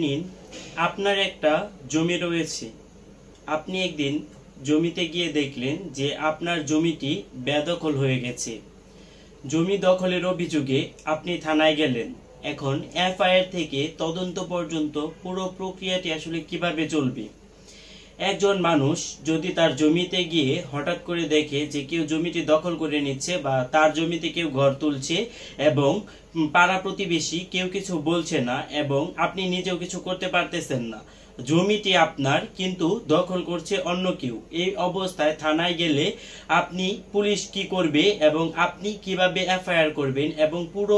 নিন আপনার একটা জমি রয়েছে। আপনি একদিন জমিতে গিয়ে দেখলেন যে আপনার জমিটি বেদখল হয়ে গেছে। জমি দখলের অভিযোগে আপনি থানায় গেলেন। এখন এফআইআর থেকে তদন্ত পর্যন্ত পুরো প্রক্রিয়াটি আসলে কিভাবে চলবে? একজন মানুষ যদি তার জমিতে গিয়ে হঠাৎ করে দেখে যে কেউ জমিটি দখল করে নিচ্ছে বা তার জমিতে কেউ ঘর তুলছে এবং পাড়া প্রতিবেশী কেউ কিছু বলছে না এবং আপনি নিজেও কিছু করতে পারতেছেন না, জমিটি আপনার কিন্তু দখল করছে অন্য কেউ, এই অবস্থায় থানায় গেলে আপনি পুলিশ কি করবে এবং আপনি কিভাবে এফআইআর করবেন এবং পুরো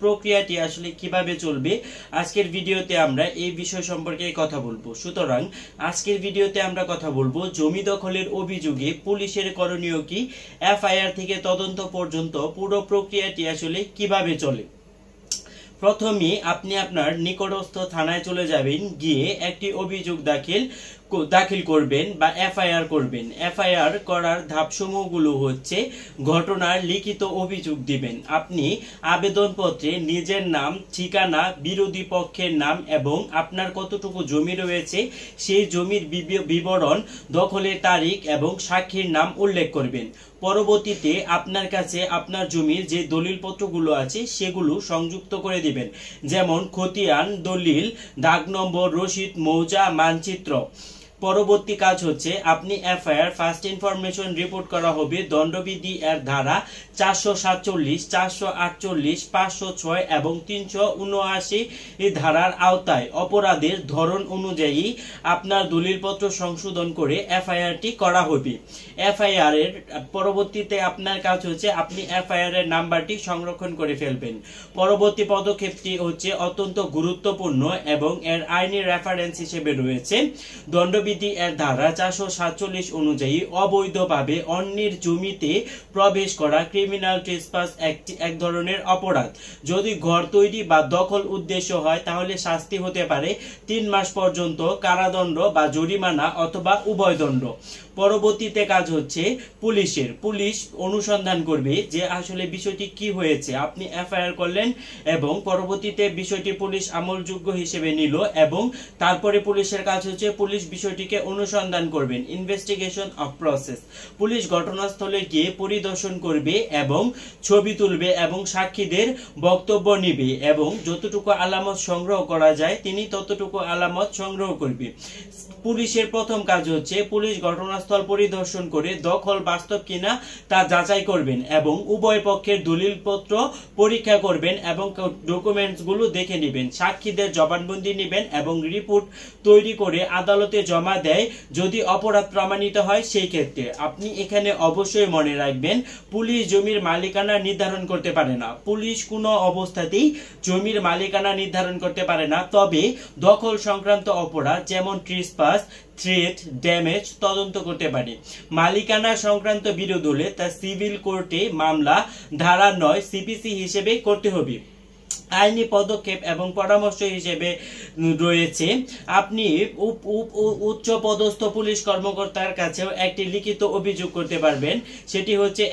প্রক্রিয়াটি আসলে কিভাবে চলবে, আজকের ভিডিওতে আমরা এই বিষয় সম্পর্কে কথা বলবো। সুতরাং আজকের ভিডিওতে আমরা কথা বলবো জমি দখলের অভিযোগে পুলিশের করণীয় কি, এফআইআর থেকে তদন্ত পর্যন্ত পুরো প্রক্রিয়াটি আসলে কিভাবে চলে। প্রথমে আপনি আপনার নিকটস্থ থানায় চলে যাবেন, গিয়ে একটি অভিযোগ দাখিল করবেন বা এফআইআর করবেন। এফআইআর করার ধাপসমূহগুলো হচ্ছে ঘটনার লিখিত অভিযোগ দিবেন। আপনি আবেদনপত্রে নিজের নাম, ঠিকানা, বিরোধী পক্ষের নাম এবং আপনার কতটুকু জমি রয়েছে সেই জমির বিবরণ, দখলের তারিখ এবং সাক্ষীর নাম উল্লেখ করবেন। পরবর্তীতে আপনার কাছে আপনার জমির যে দলিলপত্রগুলো আছে সেগুলো সংযুক্ত করে দিবেন, যেমন খতিয়ান, দলিল, দাগ নম্বর, রসিদ, মৌজা, মানচিত্র। পরবর্তী কাজ হচ্ছে আপনি এফআইআর ফার্স্ট ইনফরমেশন রিপোর্ট করা হবে দণ্ডবিধি এর ধারা 447, 448, 506 এবং 379 ধারার আওতায় অপরাধের ধরন অনুযায়ী আপনার দলিলপত্র সংশোধন করে এফআইআরটি করা হবে। এফআইআর এর পরবর্তীতে আপনার কাজ হচ্ছে আপনি এফআইআর এর নাম্বারটি সংরক্ষণ করে ফেলবেন। পরবর্তী পদক্ষেপটি হচ্ছে অত্যন্ত গুরুত্বপূর্ণ এবং এর আইনি রেফারেন্স হিসেবে রয়েছে দণ্ডবিধি এর ধারা 447 অনুযায়ী অবৈধভাবে অন্যের জমিতে প্রবেশ করা ক্রিমিনাল ট্রেসপাস এক ধরনের অপরাধ। যদি ঘর তৈরি বা দখল উদ্দেশ্য হয় তাহলে শাস্তি হতে পারে 3 মাস পর্যন্ত কারাদণ্ড বা জরিমানা অথবা উভয় দণ্ড। পরবর্তীতে কাজ হচ্ছে পুলিশ অনুসন্ধান করবে যে আসলে বিষয়টি কি হয়েছে। আপনি এফআইআর করলেন এবং পরবর্তীতে বিষয়টি পুলিশ আমলযোগ্য হিসেবে নিল এবং তারপরে পুলিশের কাজ হচ্ছে পুলিশ বিষয়টিকে অনুসন্ধান করবেন, ইনভেস্টিগেশন অফ প্রসেস। পুলিশ ঘটনাস্থলে গিয়ে পরিদর্শন করবে এবং ছবি তুলবে এবং সাক্ষীদের বক্তব্য নিবে এবং যতটুকু আলামত সংগ্রহ করা যায় তিনি ততটুকু আলামত সংগ্রহ করবে। পুলিশের প্রথম কাজ হচ্ছে পুলিশ ঘটনাস্থল পরিদর্শন করে দখল বাস্তব কিনা তা যাচাই করবেন এবং উভয় পক্ষের দলিলপত্র পরীক্ষা করবেন এবং ডকুমেন্টস গুলো দেখে নেবেন, সাক্ষীদের জবানবন্দি নেবেন এবং রিপোর্ট তৈরি করে আদালতে জমা দেয়। যদি অপরাধ প্রমাণিত হয় সেই ক্ষেত্রে আপনি এখানে অবশ্যই মনে রাখবেন পুলিশ জমির মালিকানা নির্ধারণ করতে পারে না। পুলিশ কোনো অবস্থাতেই জমির মালিকানা নির্ধারণ করতে পারে না, তবে দখল সংক্রান্ত অপরাধ যেমন ট্রেসপাস, থ্রেট, ড্যামেজ তদন্ত করতে পারে। মালিকানা সংক্রান্ত বিরোধ হলে তা সিভিল কোর্টে মামলা ধারা 9 সিপিসি হিসেবে করতে হবে। আইনি পদক্ষেপ এবং পরামর্শ হিসেবে রয়েছে আপনি উচ্চ পদস্থ পুলিশ কর্মকর্তার কাছেও একটি লিখিত অভিযোগ করতে পারবেন। সেটি হচ্ছে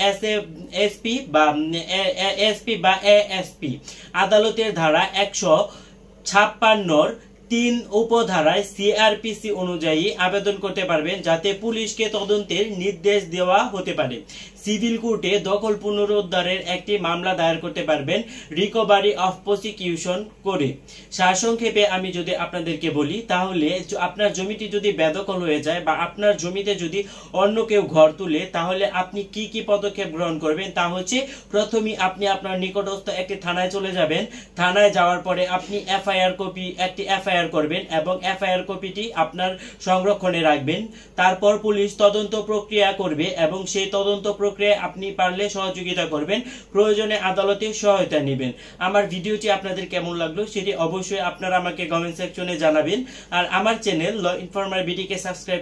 এসপি বা এএসপি। আদালতের ধারা 156 3 উপধারায় সিআরপিসি অনুযায়ী আবেদন করতে পারবেন যাতে পুলিশকে তদন্তের নির্দেশ দেওয়া হতে পারে। সিভিল কোর্টে দখল পুনরুদ্ধারের একটি মামলা দায়ের করতে পারবেন রিকভারি অফ প্রসিকিউশন করে। সারসংক্ষেপে আমি যদি আপনাদেরকে বলি তাহলে আপনার জমিটি যদি বেদখল হয়ে যায় বা আপনার জমিতে যদি অন্য কেউ ঘর তুলে তাহলে আপনি কি কি পদক্ষেপ গ্রহণ করবেন তা হচ্ছে প্রথমেই আপনি আপনার নিকটস্থ একটি থানায় চলে যাবেন। থানায় যাওয়ার পরে আপনি একটি এফআইআর করবেন এবং এফআইআর কপিটি আপনার সংরক্ষণে রাখবেন। তারপর পুলিশ তদন্ত প্রক্রিয়া করবে এবং সেই তদন্ত প্রক্রিয়া আপনি পারলে সহযোগিতা করবেন, প্রয়োজনে আদালতে সহায়তা নেবেন। আমার ভিডিওটি আপনাদের কেমন লাগলো সেটি অবশ্যই আপনারা আমাকে কমেন্ট সেকশনে জানাবেন। আর আমার চ্যানেল ল ইনফরমার বিডিকে সাবস্ক্রাইব